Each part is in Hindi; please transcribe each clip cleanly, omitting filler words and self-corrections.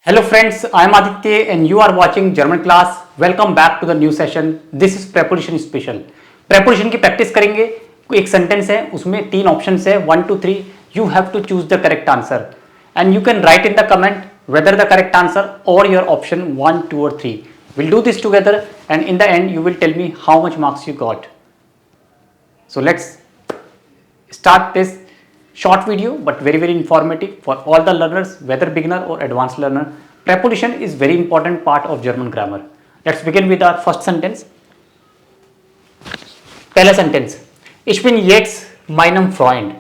Hello friends, I am Aditya and you are watching German class. Welcome back to the new session. This is preposition special. Preposition की प्रैक्टिस करेंगे. एक सेंटेंस है, उसमें तीन ऑप्शंस है 1 to 3. You have to choose the correct answer and you can write in the comment whether the correct answer or your option 1, 2 or 3. We'll do this together and in the end you will tell me how much marks you got. So let's start this short video but very informative for all the learners, whether beginner or advanced learner. Preposition is very important part of German grammar. Let's begin with our first sentence. पहला sentence, Ich bin jetzt meinem Freund.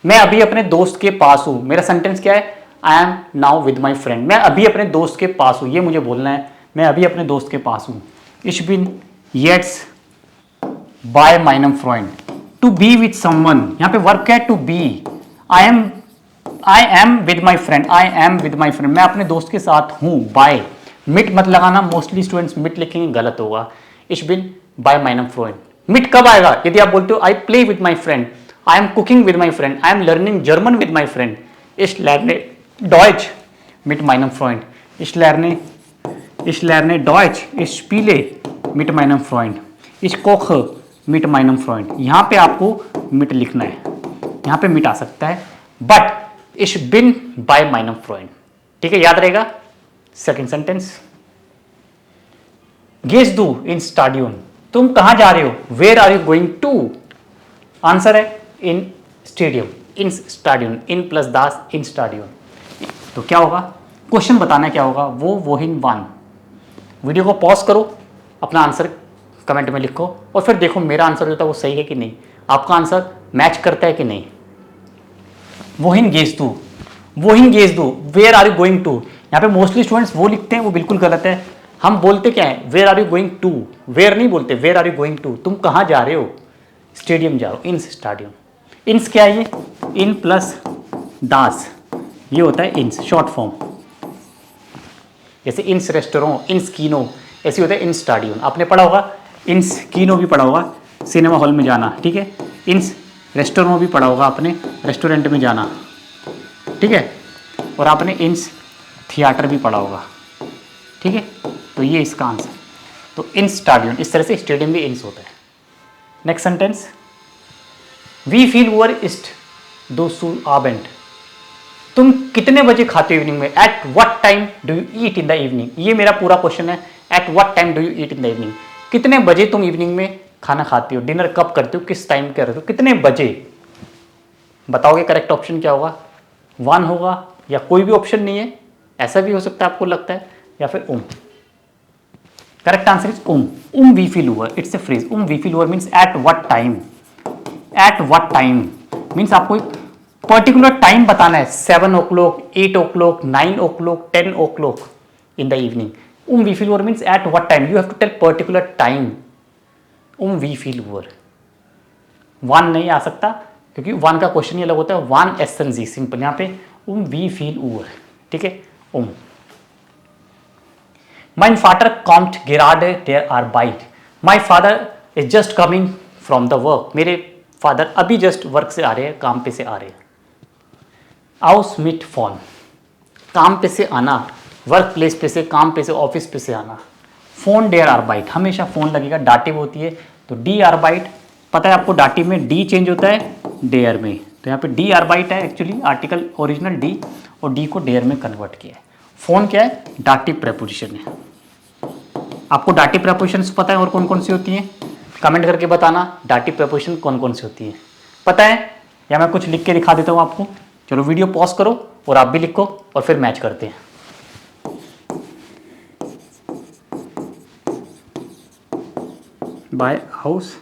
मैं अभी अपने दोस्त के पास हूं. मेरा सेंटेंस क्या है? I am now with my friend. मैं अभी अपने दोस्त के पास हूं, ये मुझे बोलना है. मैं अभी अपने दोस्त के पास हूं. Ich bin jetzt by meinem Freund. To be with someone. यहाँ पे वर्ब क्या है? To be. I am with my friend. I am with my friend. मैं अपने दोस्त के साथ हूँ. By. Mit मत लगाना. Mostly students mit लिखेंगे, गलत होगा. Ich bin by meinem Freund. Mit कब आएगा? यदि आप बोलते हो I play with my friend. I am cooking with my friend. I am learning German with my friend. Ich lerne Deutsch mit meinem Freund. Ich lerne Deutsch. Ich spiele mit meinem Freund. Ich koche mit meinem Freund. यहाँ पे आपको mit लिखना है. यहाँ पे मिट आ सकता है बट इश बिन बाय माइनम फ्रेंड. ठीक है, याद रहेगा. सेकंड सेंटेंस, गेस दू इन स्टाडियम. तुम कहां जा रहे हो? Where are you going to? Answer है इन स्टेडियम. इन स्टाडियम. इन प्लस दास इन स्टाडियम. तो क्या होगा? क्वेश्चन बताना है क्या होगा. वोहिन वन. वीडियो को पॉज करो, अपना आंसर कमेंट में लिखो और फिर देखो मेरा आंसर जो था वो सही है कि नहीं, आपका आंसर मैच करता है कि नहीं. वोहिन गेस दू. वोहिन गेस दू. Where are you going to. यहाँ पे मोस्टली स्टूडेंट्स वो लिखते हैं, वो बिल्कुल गलत है. हम बोलते क्या है? Where are you going to. Where नहीं बोलते, where are you going to. तुम कहाँ जा रहे हो? स्टेडियम जा रहे हो. इन स्टाडियम. इंस क्या है ये? इन प्लस दास, ये होता है इंस, शॉर्ट फॉर्म. जैसे इंस रेस्टोरेंट, इंस कीनो, ऐसे होता है इन स्टाडियम. आपने पढ़ा होगा, इंस कीनो भी पढ़ा होगा, सिनेमा हॉल में जाना. ठीक है. इंस रेस्टोरेंट भी पढ़ा होगा आपने, रेस्टोरेंट में जाना. ठीक है. और आपने इंस थिएटर भी पढ़ा होगा. ठीक है. तो ये इसका आंसर. तो इन स्टाडियम, इस तरह से स्टेडियम भी इंस होता है. नेक्स्ट सेंटेंस, वी फील वर इस्ट दो सू आबेंट. तुम कितने बजे खाते हो इवनिंग में? Eight what time do you eat in the evening. ये मेरा पूरा क्वेश्चन है. Eight what time do you eat in the evening. कितने बजे तुम इवनिंग में खाना खाते हो? डिनर कब करते हो? किस टाइम करते हो? कितने बजे? बताओगे करेक्ट ऑप्शन क्या होगा? 1 होगा या कोई भी ऑप्शन नहीं है, ऐसा भी हो सकता है आपको लगता है, या फिर करेक्ट आंसर इज वी फील हुआ. It's a phrase. वी फील हुआ means at what time. At what time means आपको एक पर्टिकुलर टाइम बताना है. 7 o'clock, 8 o'clock, 9 o'clock, 10 o'clock in the evening. वी फील हुआ means at what time. You have to tell particular time. वी फील हुआ. 1 नहीं आ सकता क्योंकि 1 का क्वेश्चन ही अलग होता है. 1 SNG सिंपल. यहाँ पे वी फील हुआ. ठीक है. Mein Vater kommt gerade der Arbeit. My father is just coming from the work. मेरे फादर अभी जस्ट वर्क से आ रहे हैं, काम पे से आ रहे हैं. Aus mit phone. काम पे से आना, वर्क प्लेस पे से, काम पे से, ऑफिस पे से आना. फोन डेयर आरबाइट, हमेशा फोन लगेगा. डाटिव होती है तो डी आरबाइट. पता है आपको डाटिव में डी चेंज होता है डेयर में. तो यहाँ पे डी आरबाइट है एक्चुअली, आर्टिकल ओरिजिनल डी, और डी को डेयर में कन्वर्ट किया है. फोन क्या है? डाटिव प्रेपोजिशन है. आपको डाटिव प्रेपोजिशन पता है और कौन कौन सी होती हैं? कमेंट करके बताना डाटिव प्रेपोजिशन कौन कौन सी होती है. पता है या मैं कुछ लिख के दिखा देता हूँ आपको. चलो वीडियो पॉज करो और आप भी लिखो और फिर मैच करते हैं. बाय हाउस,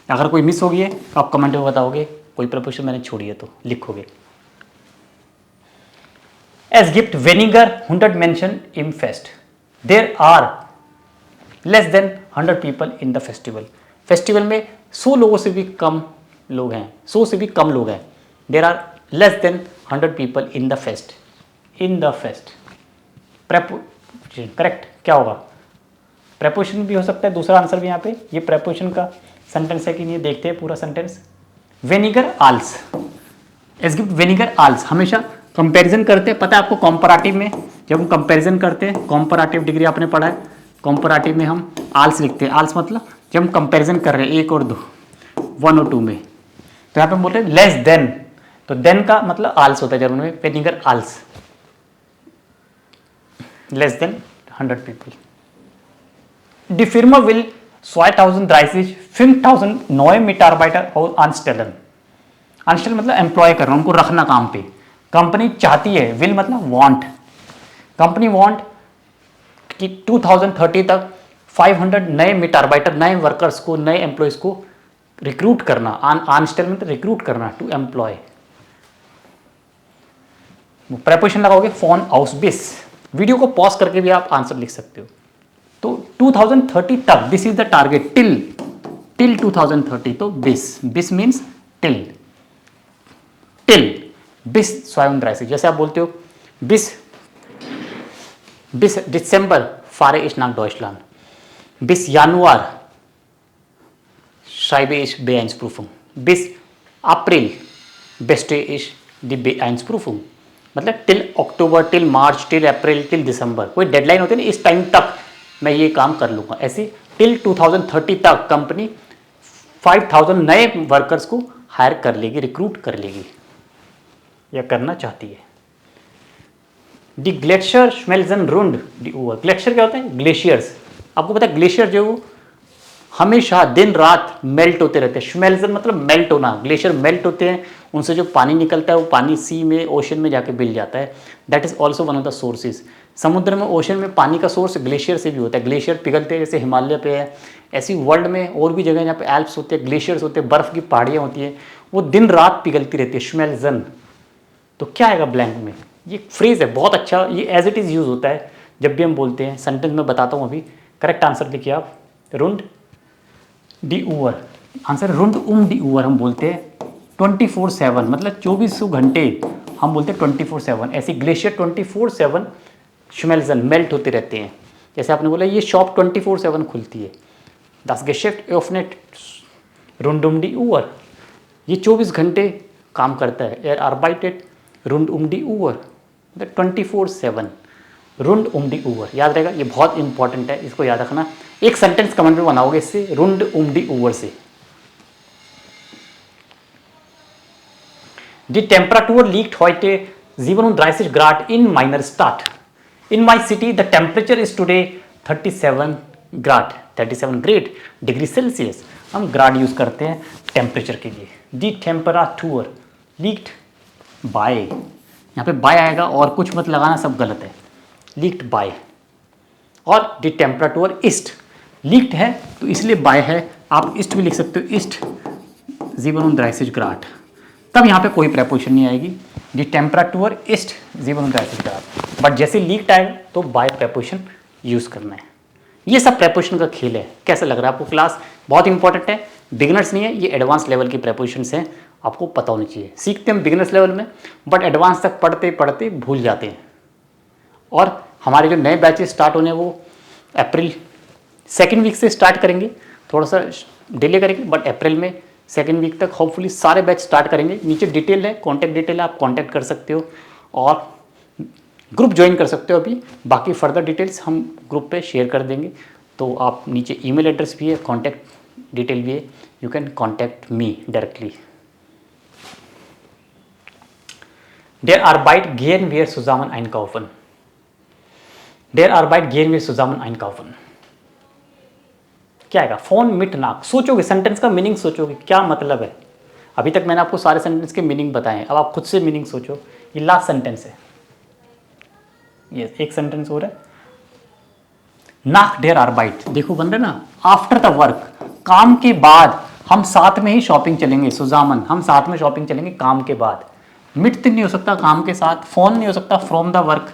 अगर कोई मिस हो गई है तो आप कमेंट में बताओगे. कोई प्रपोजिशन मैंने छोड़ी है तो लिखोगे. एज गिफ्ट विनेगर 100 मेंशन इन फेस्ट. There are less than 100 people in the festival. Festival में 100 लोगों से भी कम लोग हैं, 100 से भी कम लोग हैं. There are less than 100 people in the fest. In the fest. Preposition correct क्या होगा? प्रेपोजिशन भी हो सकता है, दूसरा आंसर भी यहाँ पे ये प्रेपोजिशन का सेंटेंस है कि नहीं देखते हैं पूरा सेंटेंस। वेनिगर आल्स, एज गिफ्ट वेनिगर आल्स, हमेशा कंपैरिजन करते हैं, पता है आपको कॉम्पराटिव में जब हम कंपैरिजन करते हैं, कॉम्पराटिव डिग्री आपने पढ़ा है, कॉम्पराटिव में हम आल्स लिखते हैं। आल्स मतलब जब हम कंपैरिजन कर रहे हैं एक और दो, 1 और 2 में, तो यहाँ पे हम बोलते हैं लेस देन, तो देन का मतलब आल्स होता है जर्मन में, वेनिगर आल्स, less than 100 people. Die Firma will 2030 5000 neue Mitarbeiter anstellen। anstellen मतलब एम्प्लॉय करना, उनको रखना काम पे। कंपनी चाहती है, विल मतलब वांट, कंपनी वांट कि 2030 तक 500 नए मिटारबाइटर, नए वर्कर्स को, नए एम्प्लॉयज को रिक्रूट करना। आनस्टेल मतलब रिक्रूट करना, टू एम्प्लॉय। प्रेपोजिशन लगाओगे फोन हाउस बिस। वीडियो को पॉज करके भी आप आंसर लिख सकते हो। तो 2030 तक, this is the target, till 2030, तो बिस मीन्स टिल बिस 32, जैसे आप बोलते हो बिस दिसंबर फारे इस नाक डॉइचलैंड, बिस Januar schreibe ich B1-Prüfung, bis April beste ich die B1-Prüfung। मतलब till October, till March, till April, till December, कोई डेडलाइन होती है ना, इस टाइम तक मैं ये काम कर लूँगा। ऐसे टिल 2030 तक कंपनी 5000 नए वर्कर्स को हायर कर लेगी, रिक्रूट कर लेगी या करना चाहती है। दी ग्लेशियर श्मेल्जन रुंड दी ओवर। ग्लेशियर क्या होता है? ग्लेशियर्स। आपको पता है ग्लेशियर जो वो हमेशा दिन रात मेल्ट होते रहते हैं। श्मेल्जन मतलब मेल्ट होना, ग्लेशियर मेल्ट होते हैं, उनसे जो पानी निकलता है वो पानी सी में, ओशन में जाके मिल जाता है। That is also one of the sources. समुद्र में, ओशन में पानी का सोर्स ग्लेशियर से भी होता है। ग्लेशियर पिघलते हैं, जैसे हिमालय पे है, ऐसी वर्ल्ड में और भी जगह जहाँ पे एल्प्स होते हैं, ग्लेशियर्स होते हैं, बर्फ की पहाड़ियाँ होती हैं, वो दिन रात पिघलती रहती है। श्मेल्जन, तो क्या आएगा ब्लैंक में? ये फ्रेज है बहुत अच्छा, ये एज इट इज़ यूज होता है जब भी हम बोलते हैं। सेंटेंस में बताता हूँ अभी, करेक्ट आंसर लिखिए आप, रुंड डी ऊवर। आंसर रुंड डी ऊवर हम बोलते हैं 24/7, मतलब 2400 घंटे हम बोलते हैं 24/7। ऐसे ग्लेशियर 24/7 श्मेल्जन मेल्ट होते रहते हैं। जैसे आपने बोला ये शॉप 24/7 खुलती है, दस गेशेफ्ट ओफनेट रुंड डी ऊवर, ये 24 घंटे काम करता है। एर आर्बाइटेड रुंड डी ऊवर, 24/7 रुंड डी ऊवर, याद रहेगा, ये बहुत इंपॉर्टेंट है, इसको याद रखना। एक सेंटेंस कमेंट में बनाओगे इससे, रुंड डी ऊवर से। Die Temperatur liegt heute 37 Grad in meiner Stadt. In my city the temperature is today 37 degree Celsius. हम ग्राड यूज करते हैं टेम्परेचर के लिए। दी टेम्पराटूर लीक्ड बाय, यहाँ पे बाय आएगा और कुछ मत लगाना, सब गलत है, लीक्ड बाय। और दी टेम्पराटूर ईस्ट, लीक्ड है तो इसलिए बाय है, आप ईस्ट भी लिख सकते हो, ईस्ट 37 ग्राड, तब यहाँ पे कोई प्रेपोजिशन नहीं आएगी। दी टेम्पराटूर ईस्ट 37 ग्राड, बट जैसे लीक्ड आएगा तो बाय प्रेपोजिशन यूज करना है। ये सब प्रेपोजिशन का खेल है। कैसा लग रहा है आपको क्लास? बहुत इंपॉर्टेंट है, बिगिनर्स नहीं है, ये एडवांस लेवल की प्रेपोजिशंस हैं, आपको पता होनी चाहिए। सीखते हम बिगिनर्स लेवल में, बट एडवांस तक पढ़ते पढ़ते भूल जाते हैं। और हमारे जो नए बैचेस स्टार्ट होने हैं वो अप्रैल 2nd वीक से स्टार्ट करेंगे, थोड़ा सा डिले करेंगे, बट अप्रैल में 2nd वीक तक होपफुली सारे बैच स्टार्ट करेंगे। नीचे डिटेल है, कॉन्टैक्ट डिटेल है, आप कॉन्टैक्ट कर सकते हो और ग्रुप ज्वाइन कर सकते हो। अभी बाकी फर्दर डिटेल्स हम ग्रुप पे शेयर कर देंगे, तो आप नीचे ईमेल एड्रेस भी है, कॉन्टैक्ट डिटेल भी है, you can contact me directly. Der Arbeit gehen wir zusammen einkaufen. Der Arbeit gehen wir zusammen einkaufen. क्या आएगा? फोन मिट नाक। सोचोगे, सेंटेंस का मीनिंग सोचोगे, क्या मतलब है। अभी तक मैंने आपको सारे सेंटेंस के मीनिंग बताए हैं, अब आप खुद से मीनिंग सोचो। ये लास्ट सेंटेंस है, ये एक सेंटेंस हो रहा है। नाक डेयर आर्बाइट, देखो बन रहा ना, आफ्टर द वर्क, काम के बाद हम साथ में ही शॉपिंग चलेंगे। सुजामन, हम साथ में शॉपिंग चलेंगे काम के बाद। मिट नहीं हो सकता काम के साथ, फोन नहीं हो सकता from the work,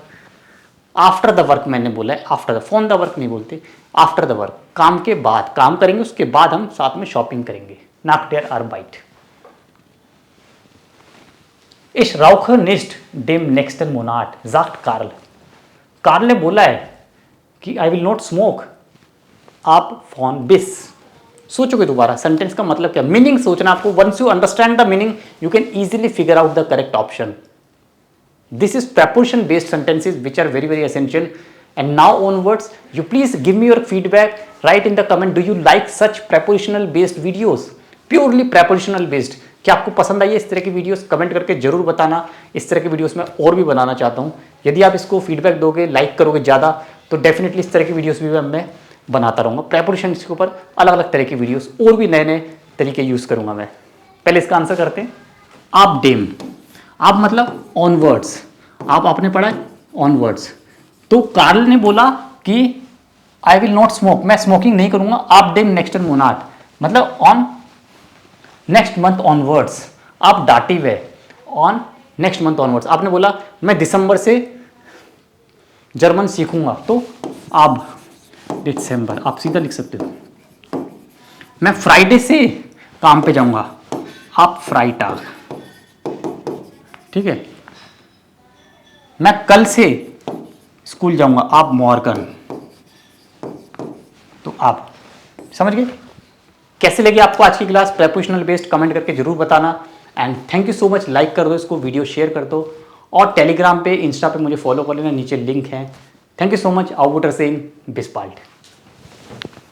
after the work मैंने बोला है, after the, phone the work नहीं बोलते, आफ्टर द वर्क, काम के बाद, काम करेंगे उसके बाद हम साथ में शॉपिंग करेंगे। नाक डेयर आर्बाइट। Ich rauche nicht dem nächsten Monat, sagt Karl। Karl ने बोला है कि आई विल नॉट स्मोक आप फोन बिस। सोचोगे दोबारा सेंटेंस का मतलब क्या, मीनिंग सोचना आपको। Once you understand the meaning you can easily figure out the correct option. This is preposition based sentences which are very very essential. And now onwards you please give me your feedback, write in the comment, do you like such prepositional based videos, purely prepositional based? क्या आपको पसंद आई है इस तरह की वीडियोस? कमेंट करके जरूर बताना। इस तरह की वीडियोस मैं और भी बनाना चाहता हूँ। यदि आप इसको फीडबैक दोगे, लाइक करोगे ज़्यादा, तो डेफिनेटली इस तरह की वीडियोस भी मैं बनाता रहूँगा। प्रेपोजिशन के ऊपर अलग अलग तरह की वीडियोस और भी नए नए तरीके यूज़ करूँगा मैं। पहले इसका आंसर करते हैं। आप डेम, आप मतलब ऑनवर्ड्स, आप आपने पढ़ा है ऑनवर्ड्स। तो कार्ल ने बोला कि आई विल नॉट स्मोक, मैं स्मोकिंग नहीं करूंगा। आप डेम नेक्स्ट मोनाट, मतलब ऑन नेक्स्ट मंथ ऑनवर्ड्स। आप डाटिव है, ऑन नेक्स्ट मंथ ऑनवर्ड्स। आपने बोला मैं दिसंबर से जर्मन सीखूंगा, तो आप दिसंबर, आप सीधा लिख सकते हो। मैं फ्राइडे से काम पे जाऊंगा, आप फ्राइटाग, ठीक है। मैं कल से स्कूल जाऊंगा, आप मॉर्गन, तो आप समझ गए। कैसे लगी आपको आज की क्लास प्रेपोजिशनल बेस्ड? कमेंट करके जरूर बताना। And thank you so much. Like कर दो इसको, वीडियो शेयर कर दो, और टेलीग्राम पे, इंस्टा पे मुझे फॉलो कर लेना, नीचे लिंक है। Thank you so much. आउटबुटर सेइंग बिस्पाल्ट।